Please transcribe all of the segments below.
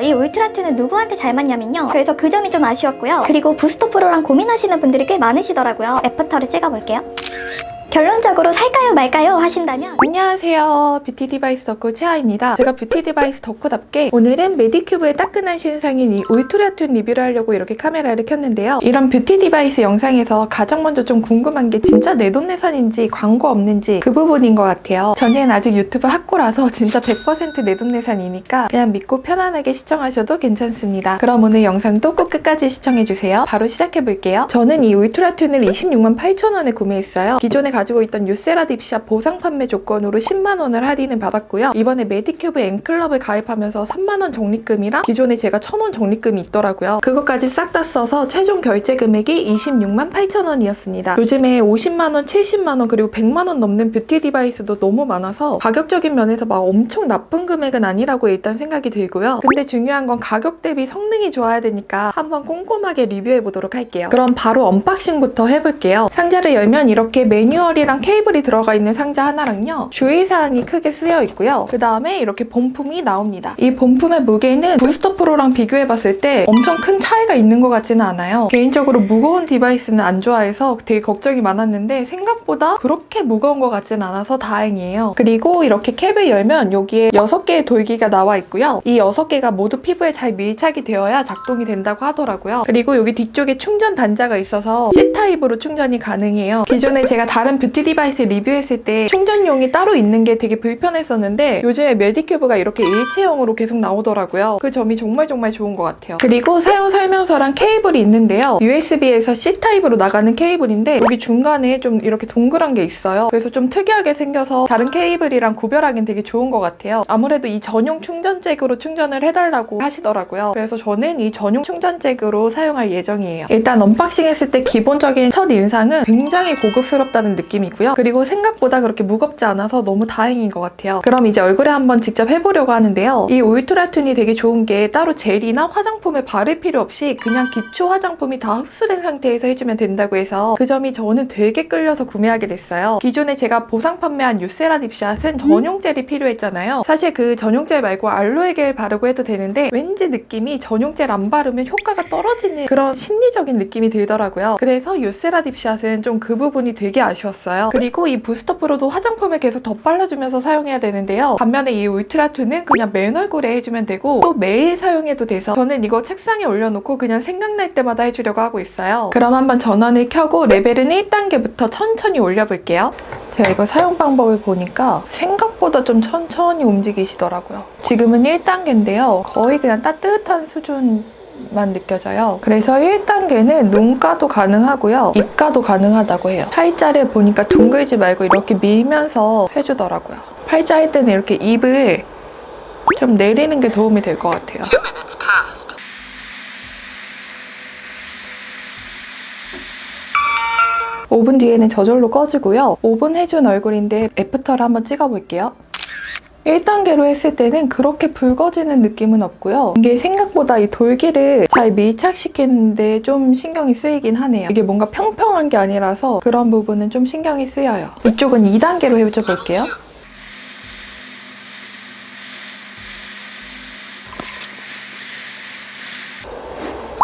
이 울트라2는 누구한테 잘 맞냐면요, 그래서 그 점이 좀 아쉬웠고요. 그리고 부스터 프로랑 고민하시는 분들이 꽤 많으시더라고요. 애프터를 찍어볼게요. 결론적으로 살까요 말까요 하신다면, 안녕하세요, 뷰티 디바이스 덕후 채아입니다. 제가 뷰티 디바이스 덕후답게 오늘은 메디큐브의 따끈한 신상인 이 울트라2 리뷰를 하려고 이렇게 카메라를 켰는데요. 이런 뷰티 디바이스 영상에서 가장 먼저 좀 궁금한 게 진짜 내돈내산인지 광고 없는지 그 부분인 것 같아요. 저는 아직 유튜브 학고라서 진짜 100% 내돈내산이니까 그냥 믿고 편안하게 시청하셔도 괜찮습니다. 그럼 오늘 영상도 꼭 끝까지 시청해주세요. 바로 시작해볼게요. 저는 이 울트라2를 26만 8천원에 구매했어요. 기존에 가지고 있던 유세라 딥샵 보상 판매 조건으로 10만원을 할인을 받았고요. 이번에 메디큐브 N클럽을 가입하면서 3만원 적립금이랑 기존에 제가 1,000원 적립금이 있더라고요. 그것까지 싹 다 써서 최종 결제 금액이 26만 8천원이었습니다. 요즘에 50만원, 70만원 그리고 100만원 넘는 뷰티 디바이스도 너무 많아서 가격적인 면에서 막 엄청 나쁜 금액은 아니라고 일단 생각이 들고요. 근데 중요한 건 가격 대비 성능이 좋아야 되니까 한번 꼼꼼하게 리뷰해보도록 할게요. 그럼 바로 언박싱부터 해볼게요. 상자를 열면 이렇게 매뉴얼이랑 케이블이 들어가 있는 상자 하나랑요, 주의사항이 크게 쓰여 있고요. 그 다음에 이렇게 본품이 나옵니다. 이 본품의 무게는 부스터 프로랑 비교해봤을 때 엄청 큰 차이가 있는 것 같지는 않아요. 개인적으로 무거운 디바이스는 안 좋아해서 되게 걱정이 많았는데 생각보다 그렇게 무거운 것 같진 않아서 다행이에요. 그리고 이렇게 캡을 열면 여기에 6개의 돌기가 나와 있고요. 이 6개가 모두 피부에 잘 밀착이 되어야 작동이 된다고 하더라고요. 그리고 여기 뒤쪽에 충전 단자가 있어서 C타입으로 충전이 가능해요. 기존에 제가 다른 뷰티 디바이스 리뷰했을 때 충전용이 따로 있는 게 되게 불편했었는데 요즘에 메디큐브가 이렇게 일체형으로 계속 나오더라고요. 그 점이 정말 좋은 것 같아요. 그리고 사용 설명서랑 케이블이 있는데요. USB에서 C타입으로 나가는 케이블인데 여기 중간에 좀 이렇게 동그란 게 있어요. 그래서 좀 특이하게 생겨서 다른 케이블이랑 구별하기는 되게 좋은 것 같아요. 아무래도 이 전용 충전잭으로 충전을 해달라고 하시더라고요. 그래서 저는 이 전용 충전잭으로 사용할 예정이에요. 일단 언박싱 했을 때 기본적인 첫 인상은 굉장히 고급스럽다는 느낌이고요. 그리고 생각보다 그렇게 무겁지 않아서 너무 다행인 것 같아요. 그럼 이제 얼굴에 한번 직접 해보려고 하는데요. 이 울트라2이 되게 좋은 게 따로 젤이나 화장품을 바를 필요 없이 그냥 기초 화장품이 다 흡수된 상태에서 해주면 된다고 해서 그 점이 저는 되게 끌려서 구매하게 됐어요. 기존에 제가 보상 판매한 유세라 딥샷은 전용 젤이 필요했잖아요. 사실 그 전용 젤 말고 알로에 겔 바르고 해도 되는데 왠지 느낌이 전용 젤 안 바르면 효과가 떨어지는 그런 심리적인 느낌이 들더라고요. 그래서 유세라 딥샷은 좀 그 부분이 되게 아쉬웠어요. 그리고 이 부스터 프로도 화장품을 계속 덧발라주면서 사용해야 되는데요. 반면에 이 울트라2는 그냥 맨 얼굴에 해주면 되고 또 매일 사용해도 돼서 저는 이거 책상에 올려놓고 그냥 생각날 때마다 해주려고 하고 있어요. 그럼 한번 전원을 켜고 레벨은 1단계부터 천천히 올려볼게요. 제가 이거 사용 방법을 보니까 생각보다 좀 천천히 움직이시더라고요. 지금은 1단계인데요. 거의 그냥 따뜻한 수준만 느껴져요. 그래서 1단계는 눈가도 가능하고요. 입가도 가능하다고 해요. 팔자를 보니까 둥글지 말고 이렇게 밀면서 해주더라고요. 팔자 할 때는 이렇게 입을 좀 내리는 게 도움이 될 것 같아요. 2 minutes passed. 오 분 뒤에는 저절로 꺼지고요. 5분 해준 얼굴인데 애프터를 한번 찍어볼게요. 1단계로 했을 때는 그렇게 붉어지는 느낌은 없고요. 이게 생각보다 이 돌기를 잘 밀착시키는데 좀 신경이 쓰이긴 하네요. 이게 뭔가 평평한 게 아니라서 그런 부분은 좀 신경이 쓰여요. 이쪽은 2단계로 해줘볼게요.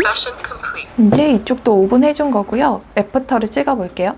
Session complete. 이제 이쪽도 5분 해준 거고요. 애프터를 찍어볼게요.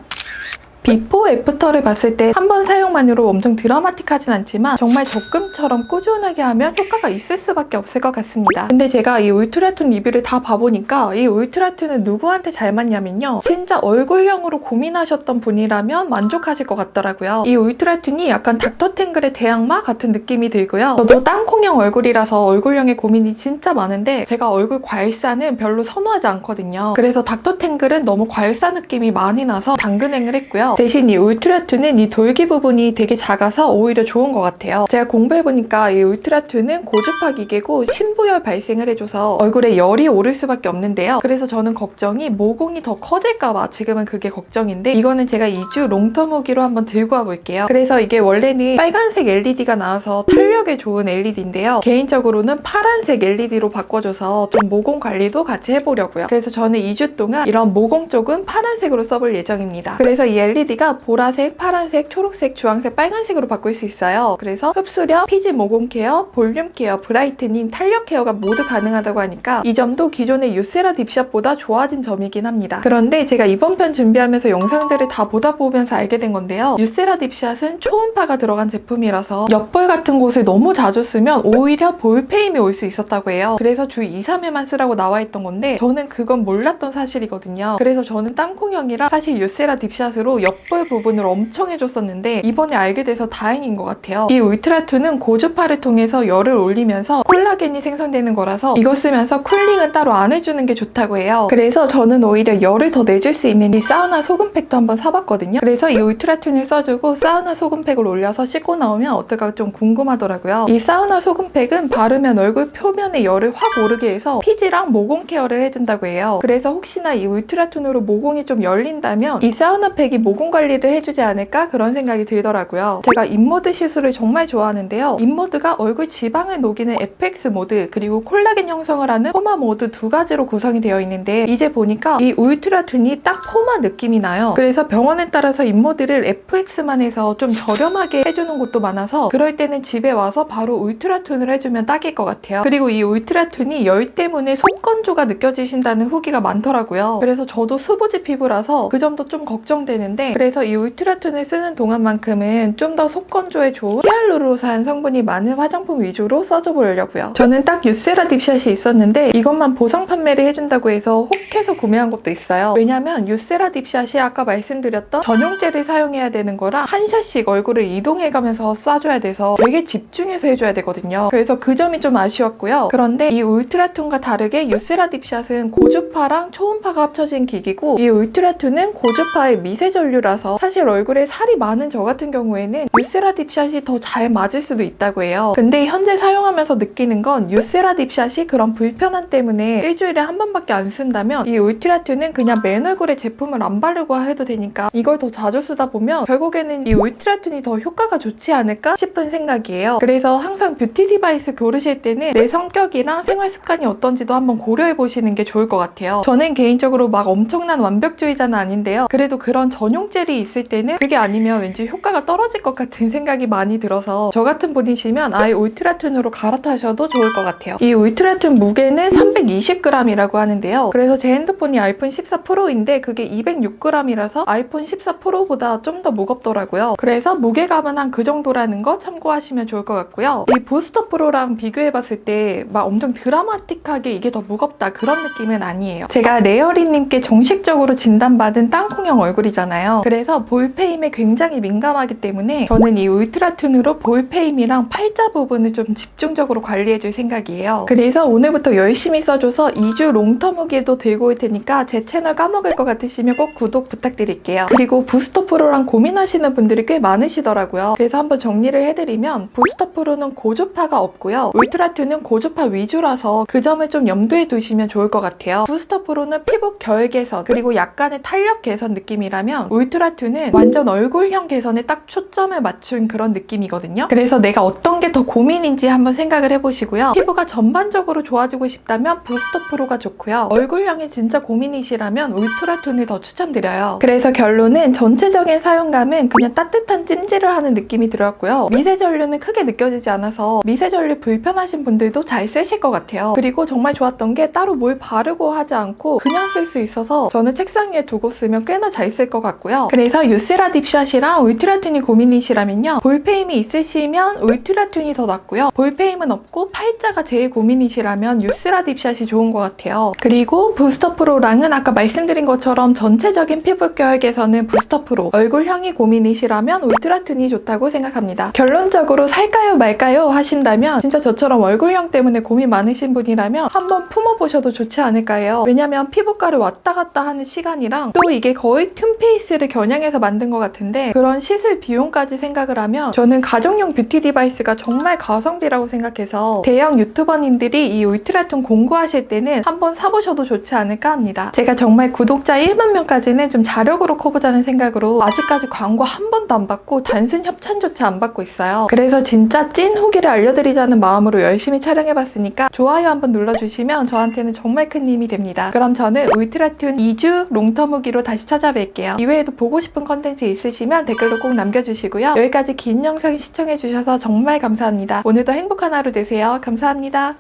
비포 애프터를 봤을 때 한 번 사용만으로 엄청 드라마틱하진 않지만 정말 적금처럼 꾸준하게 하면 효과가 있을 수밖에 없을 것 같습니다. 근데 제가 이 울트라2 리뷰를 다 봐보니까 이 울트라2는 누구한테 잘 맞냐면요, 진짜 얼굴형으로 고민하셨던 분이라면 만족하실 것 같더라고요. 이 울트라2이 약간 닥터탱글의 대항마 같은 느낌이 들고요. 저도 땅콩형 얼굴이라서 얼굴형에 고민이 진짜 많은데 제가 얼굴 괄사는 별로 선호하지 않거든요. 그래서 닥터탱글은 너무 괄사 느낌이 많이 나서 당근행을 했고요. 대신 이 울트라2는 이 돌기 부분이 되게 작아서 오히려 좋은 것 같아요. 제가 공부해보니까 이 울트라2는 고주파 기계고 신부열 발생을 해줘서 얼굴에 열이 오를 수밖에 없는데요. 그래서 저는 걱정이 모공이 더 커질까봐 지금은 그게 걱정인데, 이거는 제가 2주 롱텀 후기로 한번 들고 와볼게요. 그래서 이게 원래는 빨간색 LED가 나와서 탄력에 좋은 LED인데요. 개인적으로는 파란색 LED로 바꿔줘서 좀 모공 관리도 같이 해보려고요. 그래서 저는 2주 동안 이런 모공 쪽은 파란색으로 써볼 예정입니다. 그래서 이 LED LED가 보라색, 파란색, 초록색, 주황색, 빨간색으로 바꿀 수 있어요. 그래서 흡수력, 피지 모공 케어, 볼륨 케어, 브라이트닝, 탄력 케어가 모두 가능하다고 하니까 이 점도 기존의 유세라 딥샷보다 좋아진 점이긴 합니다. 그런데 제가 이번 편 준비하면서 영상들을 다 보다 보면서 알게 된 건데요. 유세라 딥샷은 초음파가 들어간 제품이라서 옆볼 같은 곳을 너무 자주 쓰면 오히려 볼페임이 올 수 있었다고 해요. 그래서 주 2, 3회만 쓰라고 나와 있던 건데 저는 그건 몰랐던 사실이거든요. 그래서 저는 땅콩형이라 사실 유세라 딥샷으로 옆볼 부분을 엄청 해줬었는데 이번에 알게 돼서 다행인 것 같아요. 이 울트라2는 고주파를 통해서 열을 올리면서 콜라겐이 생성되는 거라서 이거 쓰면서 쿨링은 따로 안 해주는 게 좋다고 해요. 그래서 저는 오히려 열을 더 내줄 수 있는 이 사우나 소금팩도 한번 사봤거든요. 그래서 이 울트라2를 써주고 사우나 소금팩을 올려서 씻고 나오면 어떨까 좀 궁금하더라고요. 이 사우나 소금팩은 바르면 얼굴 표면에 열을 확 오르게 해서 피지랑 모공 케어를 해준다고 해요. 그래서 혹시나 이 울트라2로 모공이 좀 열린다면 이 사우나 팩이 모공 관리를 해주지 않을까 그런 생각이 들더라고요. 제가 인모드 시술을 정말 좋아하는데요. 인모드가 얼굴 지방을 녹이는 FX 모드 그리고 콜라겐 형성을 하는 포마 모드 두 가지로 구성이 되어 있는데 이제 보니까 이 울트라2이 딱 포마 느낌이 나요. 그래서 병원에 따라서 인모드를 FX만 해서 좀 저렴하게 해주는 곳도 많아서 그럴 때는 집에 와서 바로 울트라2를 해주면 딱일 것 같아요. 그리고 이 울트라2이 열 때문에 속건조가 느껴지신다는 후기가 많더라고요. 그래서 저도 수부지 피부라서 그 점도 좀 걱정되는데 그래서 이 울트라2를 쓰는 동안만큼은 좀 더 속건조에 좋은 히알루로산 성분이 많은 화장품 위주로 써줘 보려고요. 저는 딱 유세라 딥샷이 있었는데 이것만 보상 판매를 해준다고 해서 혹해서 구매한 것도 있어요. 왜냐면 유세라 딥샷이 아까 말씀드렸던 전용젤을 사용해야 되는 거라 한 샷씩 얼굴을 이동해가면서 쏴줘야 돼서 되게 집중해서 해줘야 되거든요. 그래서 그 점이 좀 아쉬웠고요. 그런데 이 울트라2과 다르게 유세라 딥샷은 고주파랑 초음파가 합쳐진 기기고 이 울트라2는 고주파의 미세 전류라서 사실 얼굴에 살이 많은 저 같은 경우에는 유세라 딥샷이 더 잘 맞을 수도 있다고 해요. 근데 현재 사용하면서 느끼는 건 유세라 딥샷이 그런 불편함 때문에 일주일에 한 번밖에 안 쓴다면 이 울트라2는 그냥 맨 얼굴에 제품을 안 바르고 해도 되니까 이걸 더 자주 쓰다 보면 결국에는 이 울트라2이 더 효과가 좋지 않을까 싶은 생각이에요. 그래서 항상 뷰티 디바이스 고르실 때는 내 성격이랑 생활 습관이 어떤지도 한번 고려해 보시는 게 좋을 것 같아요. 저는 개인적으로 막 엄청난 완벽주의자는 아닌데요. 그래도 그런 전용 젤이 있을 때는 그게 아니면 왠지 효과가 떨어질 것 같은 생각이 많이 들어서 저 같은 분이시면 아예 울트라2로 갈아타셔도 좋을 것 같아요. 이 울트라2 무게는 320g이라고 하는데요. 그래서 제 핸드폰이 아이폰 14 프로인데 그게 206g이라서 아이폰 14 프로보다 좀 더 무겁더라고요. 그래서 무게감은 한 그 정도라는 거 참고하시면 좋을 것 같고요. 이 부스터 프로랑 비교해봤을 때 막 엄청 드라마틱하게 이게 더 무겁다 그런 느낌은 아니에요. 제가 레어리님께 정식적으로 진단받은 땅콩형 얼굴이잖아요. 그래서 볼페임에 굉장히 민감하기 때문에 저는 이 울트라2로 볼페임이랑 팔자 부분을 좀 집중적으로 관리해줄 생각이에요. 그래서 오늘부터 열심히 써줘서 2주 롱텀 후기도 들고 올 테니까 제 채널 까먹을 것 같으시면 꼭 구독 부탁드릴게요. 그리고 부스터 프로랑 고민하시는 분들이 꽤 많으시더라고요. 그래서 한번 정리를 해드리면 부스터 프로는 고주파가 없고요. 울트라2는 고주파 위주라서 그 점을 좀 염두에 두시면 좋을 것 같아요. 부스터 프로는 피부 결 개선 그리고 약간의 탄력 개선 느낌이라면 울트라2는 완전 얼굴형 개선에 딱 초점을 맞춘 그런 느낌이거든요. 그래서 내가 어떤 게 더 고민인지 한번 생각을 해보시고요. 피부가 전반적으로 좋아지고 싶다면 부스터 프로가 좋고요. 얼굴형이 진짜 고민이시라면 울트라2를 더 추천드려요. 그래서 결론은 전체적인 사용감은 그냥 따뜻한 찜질을 하는 느낌이 들었고요. 미세 전류는 크게 느껴지지 않아서 미세 전류 불편하신 분들도 잘 쓰실 것 같아요. 그리고 정말 좋았던 게 따로 뭘 바르고 하지 않고 그냥 쓸 수 있어서 저는 책상 위에 두고 쓰면 꽤나 잘 쓸 것 같고요. 그래서 유세라 딥샷이랑 울트라2이 고민이시라면요. 볼페임이 있으시면 울트라2이 더 낫고요. 볼페임은 없고 팔자가 제일 고민이시라면 유세라 딥샷이 좋은 것 같아요. 그리고 부스터 프로랑은 아까 말씀드린 것처럼 전체적인 피부 결 개선은 부스터 프로, 얼굴형이 고민이시라면 울트라2이 좋다고 생각합니다. 결론적으로 살까요 말까요 하신다면 진짜 저처럼 얼굴형 때문에 고민 많으신 분이라면 한번 품어보셔도 좋지 않을까요? 왜냐면 피부과를 왔다 갔다 하는 시간이랑 또 이게 거의 튠페이스를 겨냥해서 만든 것 같은데 그런 시술 비용까지 생각을 하면 저는 가정용 뷰티 디바이스가 정말 가성비라고 생각해서 대형 유튜버님들이 이 울트라2 공구하실 때는 한번 사보셔도 좋지 않을까 합니다. 제가 정말 구독자 1만 명까지는 좀 자력으로 커보자는 생각으로 아직까지 광고 한 번도 안 받고 단순 협찬조차 안 받고 있어요. 그래서 진짜 찐 후기를 알려드리자는 마음으로 열심히 촬영해봤으니까 좋아요 한번 눌러주시면 저한테는 정말 큰 힘이 됩니다. 그럼 저는 울트라2 2주 롱텀 후기로 다시 찾아뵐게요. 이외에도 계속 보고 싶은 컨텐츠 있으시면 댓글로 꼭 남겨주시고요. 여기까지 긴 영상 시청해주셔서 정말 감사합니다. 오늘도 행복한 하루 되세요. 감사합니다.